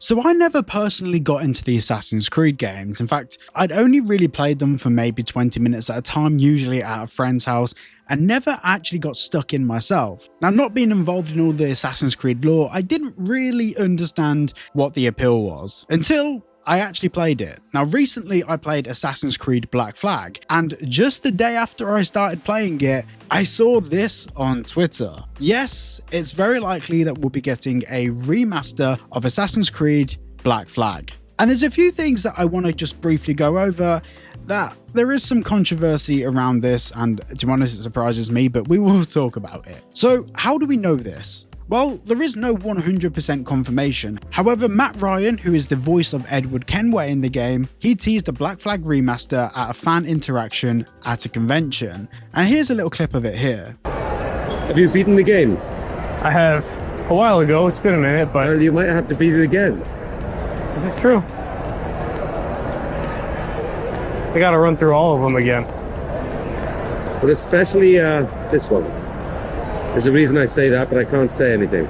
So I never personally got into the Assassin's Creed games. In fact, I'd only really played them for maybe 20 minutes at a time, usually at a friend's house, and never actually got stuck in myself. Now, not being involved in all the Assassin's Creed lore, I didn't really understand what the appeal was until I actually played it. Now, recently I played Assassin's Creed Black Flag, and just the day after I started playing it, I saw this on Twitter. Yes, it's very likely that we'll be getting a remaster of Assassin's Creed Black Flag. And there's a few things that I want to just briefly go over. That there is some controversy around this, and to be honest, it surprises me, but we will talk about it. So how do we know this? Well, there is no 100% confirmation. However, Matt Ryan, who is the voice of Edward Kenway in the game, he teased a Black Flag remaster at a fan interaction at a convention. And here's a little clip of it here. Have you beaten the game? I have a while ago. It's been a minute, but Well, you might have to beat it again. this is true. I gotta run through all of them again. But especially this one. There's a reason I say that, but I can't say anything.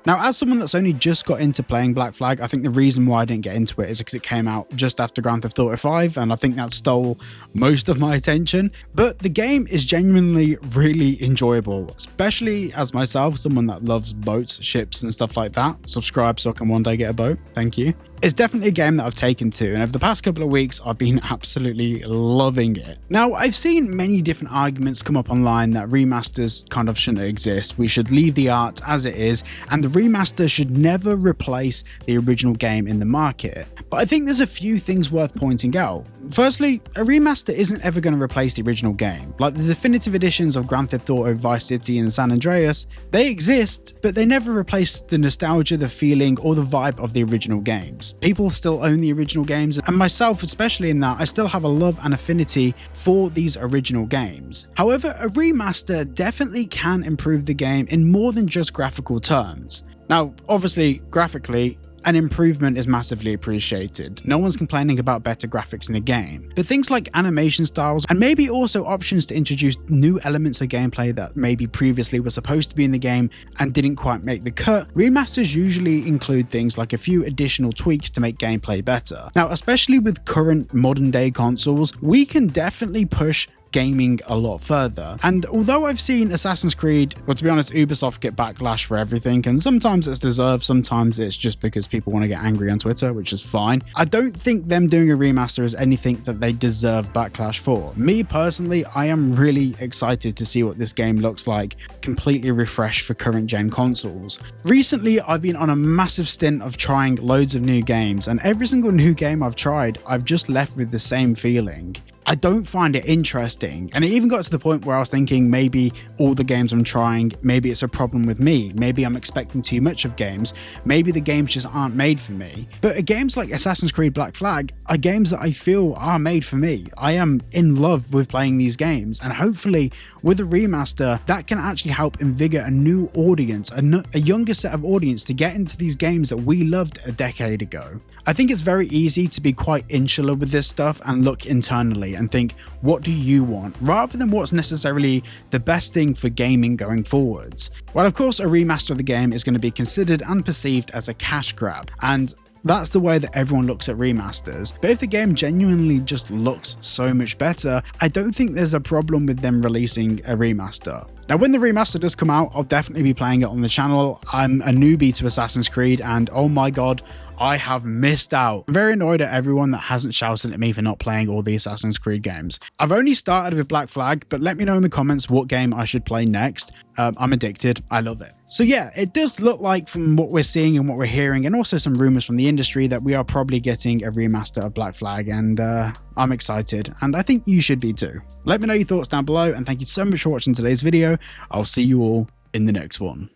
Now, as someone that's only just got into playing Black Flag, I think the reason why I didn't get into it is because it came out just after Grand Theft Auto 5, and I think that stole most of my attention. But the game is genuinely really enjoyable, especially as myself, someone that loves boats, ships, and stuff like that. Subscribe so I can one day get a boat. Thank you. It's definitely a game that I've taken to, and over the past couple of weeks, I've been absolutely loving it. Now, I've seen many different arguments come up online that remasters kind of shouldn't exist. We should leave the art as it is, and the remaster should never replace the original game in the market. But I think there's a few things worth pointing out. Firstly, a remaster isn't ever going to replace the original game. Like the definitive editions of Grand Theft Auto, Vice City, and San Andreas, they exist, but they never replace the nostalgia, the feeling, or the vibe of the original games. People still own the original games, and myself especially in that, I still have a love and affinity for these original games. However, a remaster definitely can improve the game in more than just graphical terms. Now, obviously, graphically, an improvement is massively appreciated. No one's complaining about better graphics in a game, but things like animation styles and maybe also options to introduce new elements of gameplay that maybe previously were supposed to be in the game and didn't quite make the cut. Remasters usually include things like a few additional tweaks to make gameplay better. Now, especially with current modern day consoles, we can definitely push gaming a lot further. And although I've seen Assassin's Creed, well, to be honest, Ubisoft get backlash for everything, and sometimes it's deserved, sometimes it's just because people want to get angry on Twitter, which is fine. I don't think them doing a remaster is anything that they deserve backlash for. Me personally, I am really excited to see what this game looks like, completely refreshed for current gen consoles. Recently, I've been on a massive stint of trying loads of new games, and every single new game I've tried, I've just left with the same feeling. I don't find it interesting, and it even got to the point where I was thinking maybe all the games I'm trying, maybe it's a problem with me, maybe I'm expecting too much of games, maybe the games just aren't made for me. But games like Assassin's Creed Black Flag are games that I feel are made for me. I am in love with playing these games, and hopefully with a remaster that can actually help invigorate a new audience, a younger set of audience to get into these games that we loved a decade ago. I think it's very easy to be quite insular with this stuff and look internally and think, what do you want, rather than what's necessarily the best thing for gaming going forwards. Well, of course, a remaster of the game is going to be considered and perceived as a cash grab, and that's the way that everyone looks at remasters. But if the game genuinely just looks so much better, I don't think there's a problem with them releasing a remaster. Now, when the remaster does come out, I'll definitely be playing it on the channel. I'm a newbie to Assassin's Creed, and oh my god, I have missed out. I'm very annoyed at everyone that hasn't shouted at me for not playing all the Assassin's Creed games. I've only started with Black Flag, but let me know in the comments what game I should play next. I'm addicted. I love it. So yeah, it does look like from what we're seeing and what we're hearing, and also some rumors from the industry, that we are probably getting a remaster of Black Flag, and I'm excited, and I think you should be too. Let me know your thoughts down below, and thank you so much for watching today's video. I'll see you all in the next one.